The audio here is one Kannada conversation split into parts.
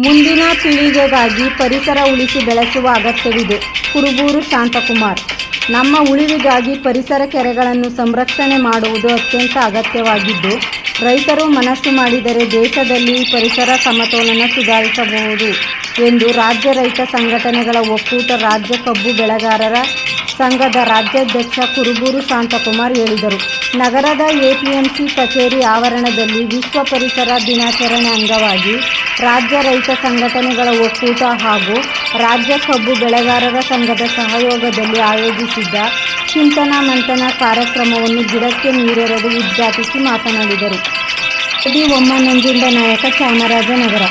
ಮುಂದಿನ ಪೀಳಿಗೆಗಾಗಿ ಪರಿಸರ ಉಳಿಸಿ ಬೆಳೆಸುವ ಅಗತ್ಯವಿದೆ. ಕುರುಬೂರು ಶಾಂತಕುಮಾರ್. ನಮ್ಮ ಉಳಿವಿಗಾಗಿ ಪರಿಸರ ಕೆರೆಗಳನ್ನು ಸಂರಕ್ಷಣೆ ಮಾಡುವುದು ಅತ್ಯಂತ ಅಗತ್ಯವಾಗಿದ್ದು, ರೈತರು ಮನಸ್ಸು ಮಾಡಿದರೆ ದೇಶದಲ್ಲಿ ಪರಿಸರ ಸಮತೋಲನ ಸುಧಾರಿಸಬಹುದು ಎಂದು ರಾಜ್ಯ ರೈತ ಸಂಘಟನೆಗಳ ಒಕ್ಕೂಟ ರಾಜ್ಯ ಕಬ್ಬು ಬೆಳೆಗಾರರ ಸಂಘದ ರಾಜ್ಯಾಧ್ಯಕ್ಷ ಕುರುಬೂರು ಶಾಂತಕುಮಾರ್ ಹೇಳಿದರು. ನಗರದ ಎಪಿಎಂಸಿ ಕಚೇರಿ ಆವರಣದಲ್ಲಿ ವಿಶ್ವ ಪರಿಸರ ದಿನಾಚರಣೆ ಅಂಗವಾಗಿ ರಾಜ್ಯ ರೈತ ಸಂಘಟನೆಗಳ ಒಕ್ಕೂಟ ಹಾಗೂ ರಾಜ್ಯ ಕಬ್ಬು ಬೆಳೆಗಾರರ ಸಂಘದ ಸಹಯೋಗದಲ್ಲಿ ಆಯೋಜಿಸಿದ್ದ ಚಿಂತನ ಮಂಥನ ಕಾರ್ಯಕ್ರಮವನ್ನು ಗಿಡಕ್ಕೆ ನೀರೆರೆದು ಉದ್ಘಾಟಿಸಿ ಮಾತನಾಡಿದರು. ಒಮ್ಮ ನಂಜುಂಡ ನಾಯಕ, ಚಾಮರಾಜನಗರ.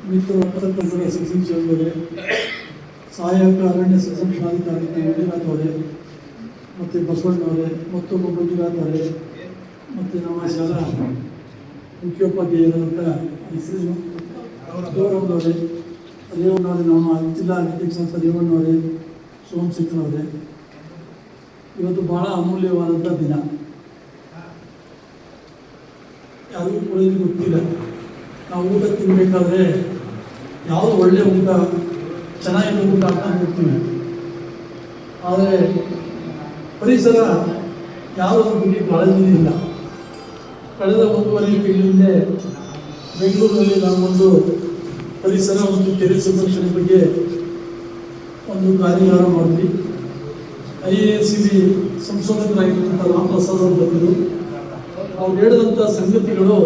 ಮಿತ್ರ ಪತ್ರಕರ್ತರ ಸಿಸಿಂಚವರೇ, ಸಹಾಯಕ ಅರಣ್ಯ ಸಂರಕ್ಷಣಾಧಿಕಾರಿ ಮಂಜುನಾಥ್ ಅವರೇ, ಮತ್ತು ಬಸವಣ್ಣವರೇ, ಮತ್ತೊಬ್ಬ ಮಂಜುನಾಥ್ ಅವರೇ, ಮತ್ತು ನಮ್ಮ ಶಾಲಾ ಮುಖ್ಯೋಪಾಧ್ಯಾಯರಾದಂಥ ಗೌರವನವರೇ, ರೇವಣ್ಣವರೇ, ನಮ್ಮ ಜಿಲ್ಲಾ ಅಧ್ಯಕ್ಷ ರೇವಣ್ಣವರೇ, ಸೋಮಶೇಖರವರೇ, ಇವತ್ತು ಬಹಳ ಅಮೂಲ್ಯವಾದಂಥ ದಿನ. ಯಾರಿಗೂ ಕೂಡ ಇದು ಗೊತ್ತಿಲ್ಲ. ನಾವು ಊಟ ತಿನ್ನಬೇಕಾದ್ರೆ ಯಾವುದು ಒಳ್ಳೆಯ ಊಟ, ಚೆನ್ನಾಗಿರೋ ಊಟ ಅಂತ ನೋಡ್ತೀವಿ. ಆದರೆ ಪರಿಸರ ಯಾವುದ್ರ ಬಗ್ಗೆ ಕಾಳಜಿ ಇಲ್ಲ. ಕಳೆದ 1.5 ತಿಂಗಳಿಂದ ಬೆಂಗಳೂರಿನಲ್ಲಿ ನಾವೊಂದು ಪರಿಸರ ಮತ್ತು ಕೆರೆ ಸಂರಕ್ಷಣೆ ಬಗ್ಗೆ ಒಂದು ಕಾರ್ಯಾಗಾರ ಮಾಡಿದ್ವಿ. IASCB ಸಂಶೋಧಕರಾಗಿರುವಂಥ ರಾಮಪ್ರಸಾದ್ ಅವರು ಬಂದರು. ಅವ್ರು ಹೇಳಿದಂಥ ಸಂಗತಿಗಳು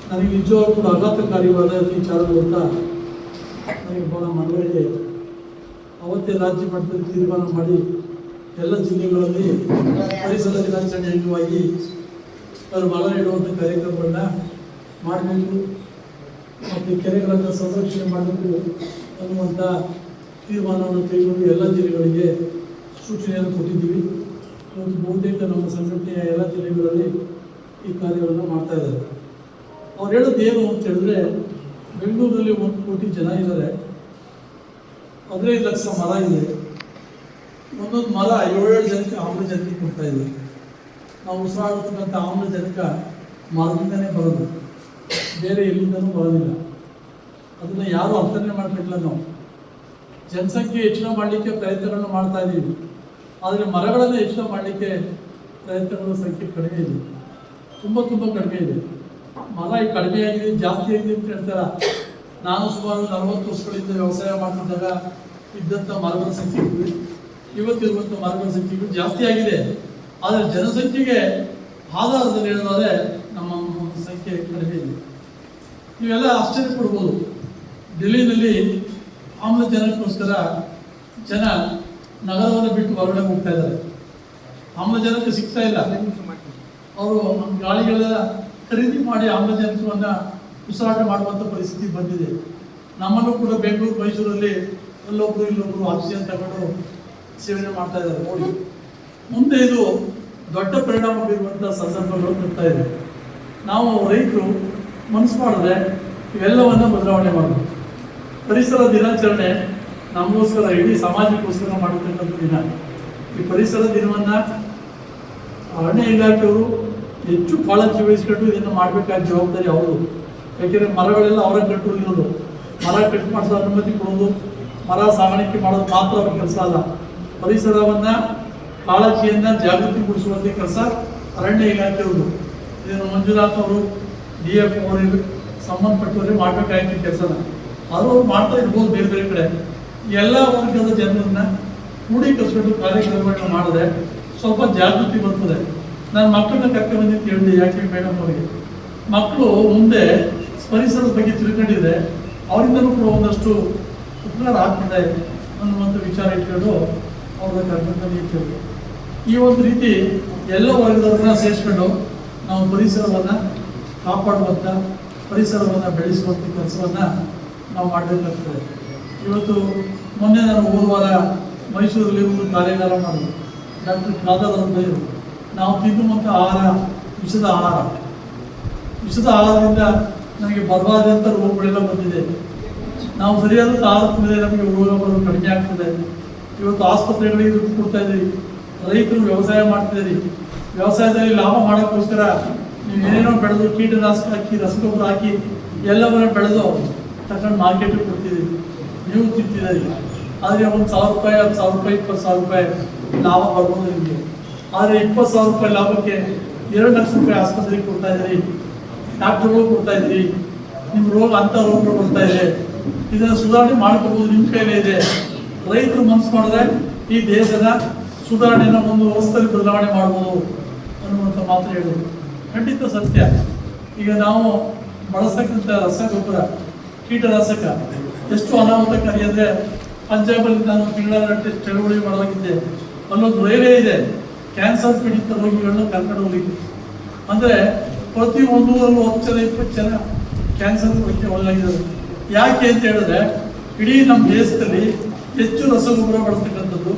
ನನಗೆ ನಿಜವಾಗ್ಲೂ ಕೂಡ ಆಘಾತಕಾರಿಯಾದ ವಿಚಾರಗಳು ಅಂತ ನನಗೆ ಭಾಳ ಮನವರಿಕೆ. ಅವತ್ತೇ ರಾಜ್ಯ ಮಟ್ಟದಲ್ಲಿ ತೀರ್ಮಾನ ಮಾಡಿ ಎಲ್ಲ ಜಿಲ್ಲೆಗಳಲ್ಲಿ ಪರಿಸರ ದಿನಾಚರಣೆ ಅಂಗವಾಗಿ ಅವರು ಮರ ನೆಡುವಂಥ ಕಾರ್ಯಕ್ರಮಗಳನ್ನ ಮಾಡಬೇಕು ಮತ್ತು ಕೆರೆಗಳನ್ನು ಸಂರಕ್ಷಣೆ ಮಾಡಬೇಕು ಅನ್ನುವಂಥ ತೀರ್ಮಾನವನ್ನು ಕೈಗೊಂಡು ಎಲ್ಲ ಜಿಲ್ಲೆಗಳಿಗೆ ಸೂಚನೆಯನ್ನು ಕೊಟ್ಟಿದ್ದೀವಿ. ಇವತ್ತು ಬಹುತೇಕ ನಮ್ಮ ಸಂಘಟನೆಯ ಎಲ್ಲ ಜಿಲ್ಲೆಗಳಲ್ಲಿ ಈ ಕಾರ್ಯವನ್ನು ಮಾಡ್ತಾ ಇದ್ದಾರೆ. ಅವ್ರು ಹೇಳೋದು ಏನು ಅಂತ ಹೇಳಿದ್ರೆ, ಬೆಂಗಳೂರಲ್ಲಿ 1 ಕೋಟಿ ಜನ ಇದ್ದಾರೆ, 15 ಲಕ್ಷ ಮರ ಇದೆ. ಒಂದೊಂದು ಮರ 7 ಜನಕ್ಕೆ ಆಮ್ಲಜನಕ ಕೊಡ್ತಾ ಇದೆ. ನಾವು ಉಸಿರಾಡುತ್ತಕ್ಕಂಥ ಆಮ್ಲಜನಕ ಮರದಿಂದನೇ ಬರೋದು, ಬೇರೆ ಎಲ್ಲಿಂದನೂ ಬರೋದಿಲ್ಲ. ಅದನ್ನು ಯಾರು ಅರ್ಥನೆ ಮಾಡಬೇಕಿಲ್ಲ. ನಾವು ಜನಸಂಖ್ಯೆ ಹೆಚ್ಚಳ ಮಾಡಲಿಕ್ಕೆ ಪ್ರಯತ್ನಗಳನ್ನು ಮಾಡ್ತಾ ಇದ್ದೀವಿ, ಆದರೆ ಮರಗಳನ್ನು ಹೆಚ್ಚಳ ಮಾಡಲಿಕ್ಕೆ ಪ್ರಯತ್ನಗಳ ಸಂಖ್ಯೆ ಕಡಿಮೆ ಇದೆ, ತುಂಬ ಕಡಿಮೆ ಇದೆ. ಮರ ಕಡಿಮೆ ಆಗಿದೆ, ಜಾಸ್ತಿ ಆಗಿದೆ ಅಂತ ಹೇಳ್ತಾರ. ನಾನು ಸುಮಾರು 40 ವರ್ಷಗಳಿಂದ ವ್ಯವಸಾಯ ಮಾಡ್ತಿದ್ದಾಗ ಇದ್ದಂಥ ಮರಗಳ ಸಂಖ್ಯೆಗಳು ಇವತ್ತಿರುವಂಥ ಮರಗಳ ಸಂಖ್ಯೆಗಳು ಜಾಸ್ತಿ ಆಗಿದೆ. ಆದರೆ ಜನಸಂಖ್ಯೆಗೆ ಆಧಾರದಲ್ಲಿ ಹೇಳೋದಾದರೆ ನಮ್ಮ ಸಂಖ್ಯೆ ಕಡಿಮೆ ಇದೆ. ನೀವೆಲ್ಲ ಆಶ್ಚರ್ಯ ಪಡ್ಬೋದು. ಡೆಲ್ಲಿನಲ್ಲಿ ಆಮ್ಲಜನಕಕ್ಕೋಸ್ಕರ ಜನ ನಗರವನ್ನು ಬಿಟ್ಟು ಹೊರಗಡೆ ಹೋಗ್ತಾ ಇದ್ದಾರೆ. ಆಮ್ಲಜನಕ ಸಿಗ್ತಾ ಇಲ್ಲ. ಅವರು ಗಾಳಿಗಳ ಖರೀದಿ ಮಾಡಿ ಆಮ್ಲಜನಕವನ್ನು ಉಸಿರಾಟ ಮಾಡುವಂಥ ಪರಿಸ್ಥಿತಿ ಬಂದಿದೆ. ನಮ್ಮಲ್ಲೂ ಕೂಡ ಬೆಂಗಳೂರು, ಮೈಸೂರಲ್ಲಿ ಅಲ್ಲೊಬ್ಬರು ಇಲ್ಲೊಬ್ಬರು ಆಕ್ಸಿಜನ್ ತಗೊಂಡು ಸೇವನೆ ಮಾಡ್ತಾ ಇದ್ದಾರೆ. ನೋಡಿ, ಮುಂದೆ ಇದು ದೊಡ್ಡ ಪರಿಣಾಮ ಬೀರುವಂಥ ಸಂದರ್ಭಗಳು ಬರ್ತಾ ಇದೆ. ನಾವು ರೈತರು ಮನಸ್ಸು ಮಾಡಿದ್ರೆ ಇವೆಲ್ಲವನ್ನು ಬದಲಾವಣೆ ಮಾಡಬೇಕು. ಪರಿಸರ ದಿನಾಚರಣೆ ನಮಗೋಸ್ಕರ, ಇಡೀ ಸಮಾಜಕ್ಕೋಸ್ಕರ ಮಾಡತಕ್ಕಂಥ ದಿನ. ಈ ಪರಿಸರ ದಿನವನ್ನು ಅರಣ್ಯ ಇಲಾಖೆಯವರು ಹೆಚ್ಚು ಕಾಳಜಿ ವಹಿಸ್ಕೊಂಡು ಇದನ್ನು ಮಾಡಬೇಕಾದ ಜವಾಬ್ದಾರಿ ಅವರು. ಯಾಕೆಂದರೆ ಮರಗಳೆಲ್ಲ ಅವರ ಕಂಟ್ರೋಲ್ ಇರೋದು. ಮರ ಕಟ್ ಮಾಡಿಸೋ ಅನುಮತಿ ಕೊಡೋದು, ಮರ ಸಾಗಾಣಿಕೆ ಮಾಡೋದು ಮಾತ್ರ ಅವ್ರ ಕೆಲಸ ಅಲ್ಲ. ಪರಿಸರವನ್ನು ಕಾಳಜಿಯನ್ನು ಜಾಗೃತಿಗೊಳಿಸುವಂಥ ಕೆಲಸ ಅರಣ್ಯ ಇಲಾಖೆಯವರು. ಇದನ್ನು ಮಂಜುನಾಥ್ ಅವರು, DF ಅವರು ಸಂಬಂಧಪಟ್ಟವರೇ ಮಾಡಬೇಕಾಗಿತ್ತು ಕೆಲಸನ. ಅವರು ಮಾಡ್ತಾ ಇರ್ಬೋದು ಬೇರೆ ಬೇರೆ ಕಡೆ. ಎಲ್ಲ ವರ್ಗದ ಜನರನ್ನು ಕ್ರೋಢೀಕರಿಸ್ಕೊಂಡು ಕಾರ್ಯಕ್ರಮಗಳನ್ನ ಮಾಡಿದ್ರೆ ಸ್ವಲ್ಪ ಜಾಗೃತಿ ಬರ್ತದೆ. ನಾನು ಮಕ್ಕಳನ್ನ ಕರ್ಕೊಂಡು ಬಂದು ಹೇಳಿದೆ, ಯಾಕೆ ಮೇಡಮ್ ಅವರಿಗೆ ಮಕ್ಕಳು ಮುಂದೆ ಪರಿಸರದ ಬಗ್ಗೆ ತಿಳ್ಕೊಂಡಿದ್ರೆ ಅವರಿಂದಲೂ ಕೂಡ ಒಂದಷ್ಟು ಉಪಕಾರ ಆಗ್ತದೆ ಅನ್ನುವಂಥ ವಿಚಾರ ಇಟ್ಕೊಂಡು ಅವ್ರ ಕರ್ಕೊಂಡು ಇರ್ತೇವೆ. ಈ ಒಂದು ರೀತಿ ಎಲ್ಲ ವರ್ಗದವ್ರನ್ನ ಸೇರಿಸ್ಕೊಂಡು ನಾವು ಪರಿಸರವನ್ನು ಕಾಪಾಡುವಂಥ, ಪರಿಸರವನ್ನು ಬೆಳೆಸುವಂಥ ಕೆಲಸವನ್ನು ನಾವು ಮಾಡಬೇಕಾಗ್ತದೆ. ಇವತ್ತು ಮೊನ್ನೆ ನಾನು ಹೋದ ವಾರ ಮೈಸೂರಲ್ಲಿ ಒಂದು ಕಾರ್ಯಾಗಾರ ಮಾಡಿದೆ. ಡಾಕ್ಟರ್ ಖಾದರ್ ಅವರು ನಾವು ತಿನ್ನುವಂಥ ಆಹಾರ ವಿಷದ ಆಹಾರದಿಂದ ನಮಗೆ ಬರಬಾರ್ದಂಥ ರೋಗಗಳೆಲ್ಲ ಬಂದಿದೆ. ನಾವು ಸರಿಯಾದ ಆಹಾರ ತಿಂದರೆ ನಮಗೆ ರೋಗ ಬರೋದು ಕಡಿಮೆ ಆಗ್ತದೆ. ಇವತ್ತು ಆಸ್ಪತ್ರೆಗಳಿಗೆ ದುಡ್ಡು ಕೊಡ್ತಾ ಇದ್ದೀವಿ, ರೈತರು ವ್ಯವಸಾಯ ಮಾಡ್ತಿದ್ದೀರಿ. ವ್ಯವಸಾಯದಲ್ಲಿ ಲಾಭ ಮಾಡೋಕ್ಕೋಸ್ಕರ ನೀವು ಏನೇನೋ ಬೆಳೆದು ಕೀಟನಾಶಕ ಹಾಕಿ, ರಸಗೊಬ್ಬರ ಹಾಕಿ ಎಲ್ಲವನ್ನ ಬೆಳೆದು ತಗೊಂಡು ಮಾರ್ಕೆಟಿಗೆ ಕೊಡ್ತಿದ್ದೀರಿ, ನೀವು ತಿಂತಿದ್ದೀರಿ. ಆದರೆ ಒಂದು 1,000 ರೂಪಾಯಿ, 10,000 ರೂಪಾಯಿ, 20,000 ರೂಪಾಯಿ ಲಾಭ ಬರ್ಬೋದು ನಿಮಗೆ. ಆದರೆ 20,000 ರೂಪಾಯಿ ಲಾಭಕ್ಕೆ 2 ಲಕ್ಷ ರೂಪಾಯಿ ಆಸ್ಪತ್ರೆಗೆ ಕೊಡ್ತಾ ಇದ್ದೀರಿ, ಡಾಕ್ಟರ್ಗಳು ಕೊಡ್ತಾ ಇದ್ದೀರಿ. ನಿಮ್ಮ ರೋಗ ಅಂಥ ರೋಗಗಳು ಬರ್ತಾ ಇದೆ. ಇದನ್ನು ಸುಧಾರಣೆ ಮಾಡ್ಕೋಬೋದು, ನಿಮ್ಮ ಕೈಲೇ ಇದೆ. ರೈತರು ಮನಸ್ಸು ಮಾಡಿದ್ರೆ ಈ ದೇಶದ ಸುಧಾರಣೆಯನ್ನು ಒಂದು ವ್ಯವಸ್ಥೆಯಲ್ಲಿ ಬದಲಾವಣೆ ಮಾಡ್ಬೋದು ಅನ್ನುವಂಥ ಮಾತು ಹೇಳೋದು ಖಂಡಿತ ಸತ್ಯ. ಈಗ ನಾವು ಬಳಸ್ತಕ್ಕಂಥ ರಸಗೊಬ್ಬರ, ಕೀಟನಾಶಕ ಎಷ್ಟು ಅನಾಹುತಕಾರಿ ಅಂದರೆ, ಪಂಜಾಬಲ್ಲಿ ನಾನು ತಿಂಗಳಗಟ್ಟೆ ಚಳುವಳಿ ಮಾಡಲಾಗಿದ್ದೆ. ಅಲ್ಲೊಂದು ರೈಲ್ವೆ ಇದೆ, ಕ್ಯಾನ್ಸರ್ ಪೀಡಿತ ರೋಗಿಗಳನ್ನ ಕರ್ಕೊಂಡು ಹೋಗಿದ್ದೆ. ಅಂದರೆ ಪ್ರತಿ 110 ಜನ 20 ಜನ ಕ್ಯಾನ್ಸರ್ ಬಗ್ಗೆ ಒಳಗಾಗಿದ್ದಾರೆ. ಯಾಕೆ ಅಂತ ಹೇಳಿದ್ರೆ, ಇಡೀ ನಮ್ಮ ದೇಶದಲ್ಲಿ ಹೆಚ್ಚು ರಸಗೊಬ್ಬರ ಬಳಸ್ತಕ್ಕಂಥದ್ದು,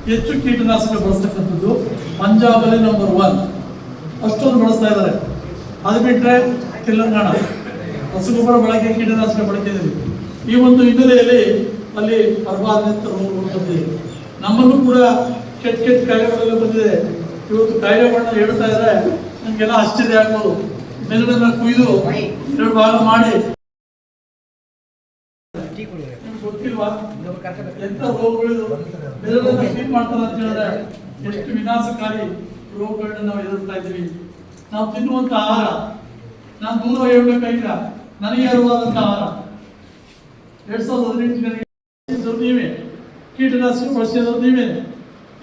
ಹೆಚ್ಚು ಕೀಟನಾಶಕ ಬಳಸ್ತಕ್ಕಂಥದ್ದು ಪಂಜಾಬಲ್ಲಿ ನಂಬರ್ 1, ಅಷ್ಟೊಂದು ಬಳಸ್ತಾ ಇದ್ದಾರೆ. ಅದು ಬಿಟ್ಟರೆ ತೆಲಂಗಾಣ ರಸಗೊಬ್ಬರ ಬಳಕೆ, ಕೀಟನಾಶಕ ಬಳಕೆ ಇದೆ. ಈ ಒಂದು ಹಿನ್ನೆಲೆಯಲ್ಲಿ ಅಲ್ಲಿ ಬರಬಾರದಂಥ ರೋಗಗಳು ಬಂದಿದೆ. ನಮ್ಮಲ್ಲೂ ಕೂಡ ಕೆಟ್ಟ ಕಾಯಿಲೆಗಳೆಲ್ಲ ಬಂದಿದೆ. ಇವತ್ತು ಕಾಯಿಲೆಗಳನ್ನ ಹೇಳ್ತಾ ಇದ್ರೆ ನಮಗೆಲ್ಲ ಆಶ್ಚರ್ಯ ಆಗ್ಬೋದು. ಮೆದುಳನ್ನ ಕುಯ್ದು 2 ಭಾಗ ಮಾಡಿ ಗೊತ್ತಿಲ್ವಾ ಎಂತ ರೋಗಗಳು ಮೆದುಳನ್ನ ಕ್ಲೀನ್ ಮಾಡ್ತಾರೆ ಅಂತ ಹೇಳಿದ್ರೆ ಎಷ್ಟು ವಿನಾಶಕಾರಿ ರೋಗಗಳನ್ನ ನಾವು ಎದುರಿಸ್ತಾ ಇದ್ದೀವಿ. ನಾವು ತಿನ್ನುವಂತ ಆಹಾರ, ನಾನು ದೂರ ಹೇಳ್ಬೇಕಾಗಿಲ್ಲ, ನನಗೆ ಅರಿವಾದಂಥ ಆಹಾರ 2018 ನೀವೇ, ಕೀಟನಾಶಕ ಬಳಸಿದ್ರು ನೀವೇ.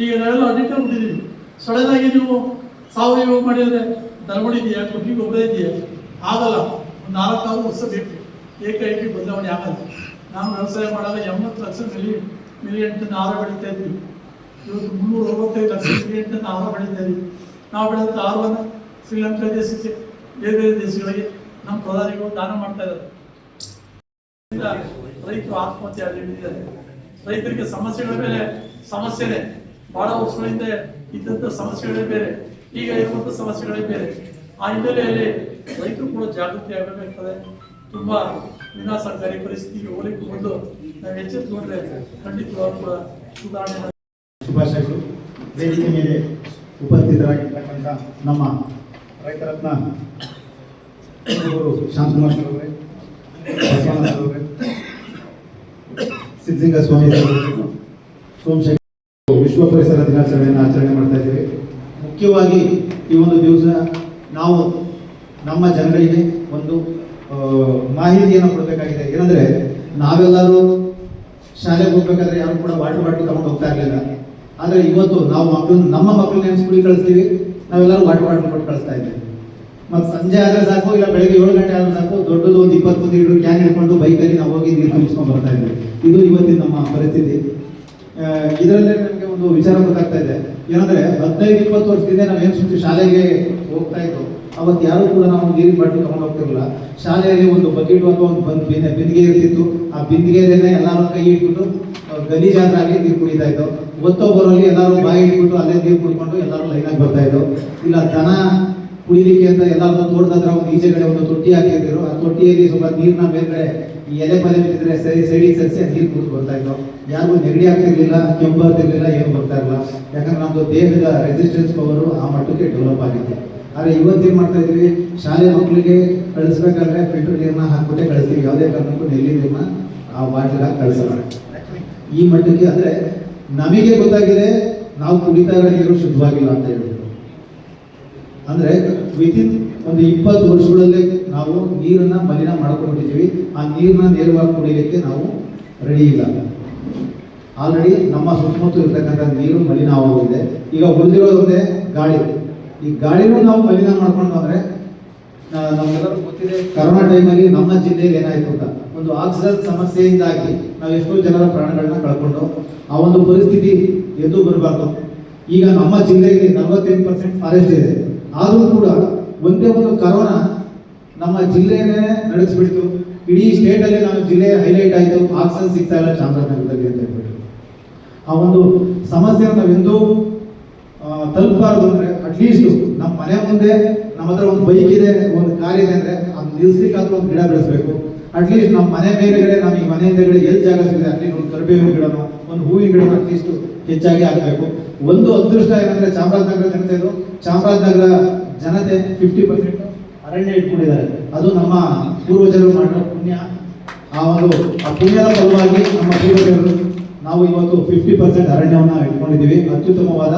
ಈಗ ನಾವೆಲ್ಲ ಅಡಿಕ್ಟ್ ಆಗ್ಬಿಟ್ಟಿದ್ದೀವಿ. ಸಡನ್ ಆಗಿ ನೀವು ಸಾವಯವ ಮಾಡಿದರೆ ದರಬಡಿ ಇದೆಯಾ, ಕೊಟ್ಟಿಗೆ ಗೊಬ್ಬರ ಇದೆಯಾ? ಆಗಲ್ಲ. ಒಂದು 4-6 ವರ್ಷ ಬೇಕು, ಏಕೈಕಿ ಬದಲಾವಣೆ ಆಗಲ್ಲ. ನಾವು ವ್ಯವಸಾಯ ಮಾಡಾಗ 80 ಲಕ್ಷ ಮಿಲಿಯನ್ ಟನ್ ಆಹಾರ ಬೆಳೀತಾ ಇದ್ವಿ. ಇವತ್ತು 365 ಲಕ್ಷ ಮಿಲಿಯನ್ ಟನ್ ಆಹಾರ ಬೆಳೀತಾ ಇದ್ವಿ. ನಾವು ಬೆಳೆದ ಆಹಾರವನ್ನು ಶ್ರೀಲಂಕಾ ದೇಶಕ್ಕೆ, ಬೇರೆ ಬೇರೆ ದೇಶಗಳಿಗೆ ನಮ್ಮ ಪ್ರಧಾನಿಗಳು ದಾನ ಮಾಡ್ತಾ ಇದ್ದಾರೆ. ರೈತರು ಆತ್ಮಹತ್ಯೆ ಆಗಿದ್ದಾರೆ. ರೈತರಿಗೆ ಸಮಸ್ಯೆಗಳ ಮೇಲೆ ಸಮಸ್ಯೆನೇ. ಬಹಳ ವರ್ಷಗಳಿಂದ ಇದ್ದಂಥ ಸಮಸ್ಯೆಗಳೇ ಬೇರೆ, ಈಗ ಇರುವಂಥ ಸಮಸ್ಯೆಗಳೇ ಬೇರೆ. ಆ ಹಿನ್ನೆಲೆಯಲ್ಲಿ ರೈತರು ಕೂಡ ಜಾಗೃತಿ ಆಗಬೇಕಾಗ್ತದೆ. ತುಂಬ ವಿನಾಶಕಾರಿ ಪರಿಸ್ಥಿತಿಗೆ ಹೋಲಿಕೆ ಬಂದು ನಾವು ಎಚ್ಚೆತ್ತುಕೊಂಡ್ರೆ ಖಂಡಿತವಾಗೂ ಕೂಡ ಸುಧಾರಣೆ. ಶುಭಾಶಯಗಳು. ವೇದಿಕೆ ಮೇಲೆ ಉಪಸ್ಥಿತರಾಗಿರ್ತಕ್ಕಂಥ ನಮ್ಮ ರೈತ ರತ್ನ ಶಾಂತಕುಮಾರ್ ಅವರೇ, ಬಸವಣ್ಣ ಅವರೇ, ಸಿದ್ಧಲಿಂಗ ಸ್ವಾಮಿ ಸೋಮಶೇಖರ್, ವಿಶ್ವ ಪರಿಸರ ದಿನಾಚರಣೆಯನ್ನು ಆಚರಣೆ ಮಾಡ್ತಾ ಇದ್ದೇವೆ. ಮುಖ್ಯವಾಗಿ ಈ ಒಂದು ದಿವಸ ನಾವು ನಮ್ಮ ಜನಗಳಿಗೆ ಒಂದು ಮಾಹಿತಿಯನ್ನು ಕೊಡಬೇಕಾಗಿದೆ. ಏನಂದರೆ, ನಾವೆಲ್ಲರೂ ಶಾಲೆಗೆ ಹೋಗ್ಬೇಕಾದ್ರೆ ಯಾರು ಕೂಡ ವಾಟರ್ ಬಾಟಲ್ ತಗೊಂಡು ಹೋಗ್ತಾ ಇರಲಿಲ್ಲ. ಆದರೆ ಇವತ್ತು ನಾವು ನಮ್ಮ ಮಕ್ಕಳನ್ನ ಸ್ಕೂಲಿಗೆ ಕಳಿಸ್ತೀವಿ, ನಾವೆಲ್ಲರೂ ವಾಟರ್ ಬಾಟಲ್ ಕೊಟ್ಟು ಕಳಿಸ್ತಾ ಇದ್ದೇವೆ. ಮತ್ತು ಸಂಜೆ ಆದರೆ ಸಾಕು, ಇಲ್ಲ ಬೆಳಗ್ಗೆ 7 ಗಂಟೆ ಆದರೂ ಸಾಕು, ದೊಡ್ಡದು ಒಂದು 20 ಲೀಟರ್ ಕ್ಯಾನ್ ಹಿಡ್ಕೊಂಡು ಬೈಕಲ್ಲಿ ನಾವು ಹೋಗಿ ನೀರು ತುಂಬಿಸ್ಕೊಂಡು ಬರ್ತಾ ಇದ್ದೇವೆ. ಇದು ಇವತ್ತಿನ ನಮ್ಮ ಪರಿಸ್ಥಿತಿ. ಇದರಲ್ಲೇ ನಮಗೆ ಒಂದು ವಿಚಾರ ಗೊತ್ತಾಗ್ತಾ ಇದೆ. ಏನಂದರೆ, 15-20 ವರ್ಷದಿಂದ ನಾವೇನು ಸುಮ್ಮನೆ ಶಾಲೆಗೆ ಹೋಗ್ತಾ ಇದ್ದೋ, ಅವತ್ತು ಯಾರು ಕೂಡ ನಾವು ನೀರಿನ ಬಾಟಲ್ ತಗೊಂಡು ಹೋಗ್ತಿರಲಿಲ್ಲ. ಶಾಲೆಯಲ್ಲಿ ಒಂದು ಬಕೆಟ್ ಅಥವಾ ಒಂದು ಬಿಂದಿಗೆ ಇರ್ತಿತ್ತು. ಆ ಬಿಂದಿಗೆಯಲ್ಲೇ ಎಲ್ಲರೂ ಕೈ ಇಟ್ಬಿಟ್ಟು ಗಲೀಜಾದ್ರಾಗಿ ನೀರು ಕುಡಿತಾ ಇದ್ದೋ. ಒತ್ತೊಬ್ಬರಲ್ಲಿ ಎಲ್ಲರೂ ಬಾಯಿ ಇಟ್ಬಿಟ್ಟು ಅಲ್ಲೇ ನೀರು ಕುಡ್ಕೊಂಡು ಎಲ್ಲರೂ ಲೈನಾಗಿ ಬರ್ತಾ ಇದ್ದೋ. ಇಲ್ಲ ದನ ಕುಡಿಲಿಕ್ಕೆ ಅಂತ ಎಲ್ಲರೂ ತೋಟದ ಹತ್ರ ಒಂದು ಈಚೆಗಡೆ ಒಂದು ತೊಟ್ಟಿ ಹಾಕಿದ್ರು. ಆ ತೊಟ್ಟಿಯಲ್ಲಿ ಸ್ವಲ್ಪ ನೀರಿನ ಮೇಲ್ಗಡೆ ಈ ಎಲೆ ಪಲೆ ಬಿದ್ದಿದ್ರೆ ಸೈಡಿಗೆ ಸರಿಸಿ ನೀರು ಕುಡಿದು ಬರ್ತಾ ಇದ್ದೋ. ಯಾರಿಗೂ ನೆಗಡಿ ಆಗ್ತಿರ್ಲಿಲ್ಲ, ಕೆಮ್ಮು ಬರ್ತಿರ್ಲಿಲ್ಲ, ಏನು ಬರ್ತಾ ಇರಲಿಲ್ಲ. ಯಾಕಂದ್ರೆ ನಮ್ಮದು ದೇಹದ ರೆಸಿಸ್ಟೆನ್ಸ್ ಪವರು ಆ ಮಟ್ಟಕ್ಕೆ ಡೆವಲಪ್ ಆಗಿತ್ತು. ಆದರೆ ಇವತ್ತೇನು ಮಾಡ್ತಾ ಇದ್ದೀವಿ, ಶಾಲೆ ಮಕ್ಕಳಿಗೆ ಕಳಿಸ್ಬೇಕಾದ್ರೆ ಫಿಲ್ಟರ್ ನೀರನ್ನ ಹಾಕ್ಬಿಟ್ಟೆ ಕಳಿಸ್ತೀವಿ. ಯಾವುದೇ ಕಾರಣಕ್ಕೂ ನೆಲ್ಲಿ ನೀರನ್ನ ಆ ಬಾಟ್ಲಿಗೆ ಹಾಕಿ ಕಳಿಸೋಣ. ಈ ಮಟ್ಟಕ್ಕೆ ಅಂದರೆ ನಮಗೆ ಗೊತ್ತಾಗಿದೆ ನಾವು ಕುಡಿತಾ ಇರೋ ನೀರು ಶುದ್ಧವಾಗಿಲ್ಲ ಅಂತ ಹೇಳಿದ್ರು. ಅಂದರೆ ವಿತಿನ್ ಒಂದು 20 ವರ್ಷಗಳಲ್ಲಿ ನಾವು ನೀರನ್ನು ಮಲಿನ ಮಾಡ್ಕೊಂಡಿದ್ದೀವಿ. ಆ ನೀರನ್ನ ನೇರವಾಗಿ ಕುಡಿಯಲಿಕ್ಕೆ ನಾವು ರೆಡಿ ಇಲ್ಲ. ಆಲ್ರೆಡಿ ನಮ್ಮ ಸುತ್ತಮುತ್ತ ಇರ್ತಕ್ಕಂಥ ನೀರು ಮಲಿನವಾಗಿದೆ. ಈಗ ಉಳಿದಿರೋದೇ ಗಾಳಿ. ಈ ಗಾಳಿನೂ ನಾವು ಮಲಿನ ಮಾಡ್ಕೊಂಡು ಬಂದರೆ ನಮ್ಗೆಲ್ಲರೂ ಗೊತ್ತಿದೆ ಕರೋನಾ ಟೈಮಲ್ಲಿ ನಮ್ಮ ಜಿಲ್ಲೆಯಲ್ಲಿ ಏನಾಯ್ತು ಅಂತ ಒಂದು ಆಕ್ಸಿಜನ್ ಸಮಸ್ಯೆಯಿಂದಾಗಿ ನಾವು ಎಷ್ಟೋ ಜನರ ಪ್ರಾಣಗಳನ್ನ ಕಳ್ಕೊಂಡು ಆ ಒಂದು ಪರಿಸ್ಥಿತಿ ಎದ್ದು ಬರಬಾರ್ದು. ಈಗ ನಮ್ಮ ಜಿಲ್ಲೆಯಲ್ಲಿ 48% ಫಾರೆಸ್ಟ್ ಇದೆ, ಆದರೂ ಕೂಡ ಒಂದೇ ಒಂದು ಕರೋನಾ ನಮ್ಮ ಜಿಲ್ಲೆಯನ್ನೇ ನಡೆಸಿಬಿಡ್ತು. ಇಡೀ ಸ್ಟೇಟಲ್ಲಿ ನಮ್ಮ ಜಿಲ್ಲೆ ಹೈಲೈಟ್ ಆಯಿತು, ಆಕ್ಸಿಜನ್ ಸಿಗ್ತಾ ಇಲ್ಲ ಚಾಮರಾಜನಗರದಲ್ಲಿ ಅಂತ ಹೇಳ್ಬಿಟ್ಟು. ಆ ಒಂದು ಸಮಸ್ಯೆಯನ್ನು ನಾವೆಂದೂ ತಲುಪಬಾರ್ದು ಅಂದರೆ ಅಟ್ಲೀಸ್ಟ್ ನಮ್ಮ ಮನೆ ಮುಂದೆ ನಮ್ಮ ಹತ್ರ ಒಂದು ಬೈಕ್ ಇದೆ, ಒಂದು ಕಾರ್ ಇದೆ ಅಂದರೆ ಅದು ನಿಲ್ಸ್ಲಿಕ್ಕಾದ್ರೂ ಒಂದು ಗಿಡ ಬೆಳೆಸಬೇಕು. ಅಟ್ಲೀಸ್ಟ್ ನಮ್ಮ ಮನೆ ಮೇಲೆಗಡೆ, ನಮ್ಮ ಈ ಮನೆ ಹಿಂದೆಗಡೆ ಎಲ್ಲಿ ಜಾಗ ಸಿಗಿದೆ ಅಟ್ಲೀಸ್ಟ್ ಒಂದು ಕರಿಬೇವಿನ ಗಿಡನೋ ಒಂದು ಹೂವಿನ ಗಿಡನೋ ಅಟ್ಲೀಸ್ಟ್ ಹೆಚ್ಚಾಗಿ ಆಗಬೇಕು. ಒಂದು ಅದೃಷ್ಟ ಏನಂದ್ರೆ ಚಾಮರಾಜನಗರ ಜನತೆದು, ಚಾಮರಾಜನಗರ ಜನತೆ 50% ಅರಣ್ಯ ಇಟ್ಕೊಂಡಿದ್ದಾರೆ. ಅದು ನಮ್ಮ ಪೂರ್ವಜರು ಮಾಡಿರೋ ಪುಣ್ಯ. ಆ ಪುಣ್ಯದ ಫಲವಾಗಿ ನಮ್ಮ ಪೂರ್ವಜರು ನಾವು ಇವತ್ತು 50% ಅರಣ್ಯವನ್ನು ಇಟ್ಕೊಂಡಿದ್ದೀವಿ. ಅತ್ಯುತ್ತಮವಾದ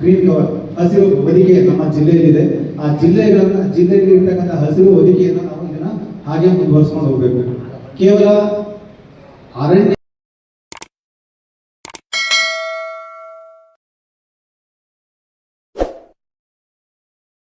ಗ್ರೀನ್ ಕವರ್, ಹಸಿರು ಹೊದಿಕೆ ನಮ್ಮ ಜಿಲ್ಲೆಯಲ್ಲಿದೆ. ಆ ಜಿಲ್ಲೆಯಲ್ಲಿ ಇರ್ತಕ್ಕಂಥ ಹಸಿರು ಹೊದಿಕೆಯನ್ನು ನಾವು ಇದನ್ನ ಹಾಗೆ ಮುಂದುವರಿಸ್ಕೊಂಡು ಹೋಗ್ಬೇಕು. ಕೇವಲ ಅರಣ್ಯ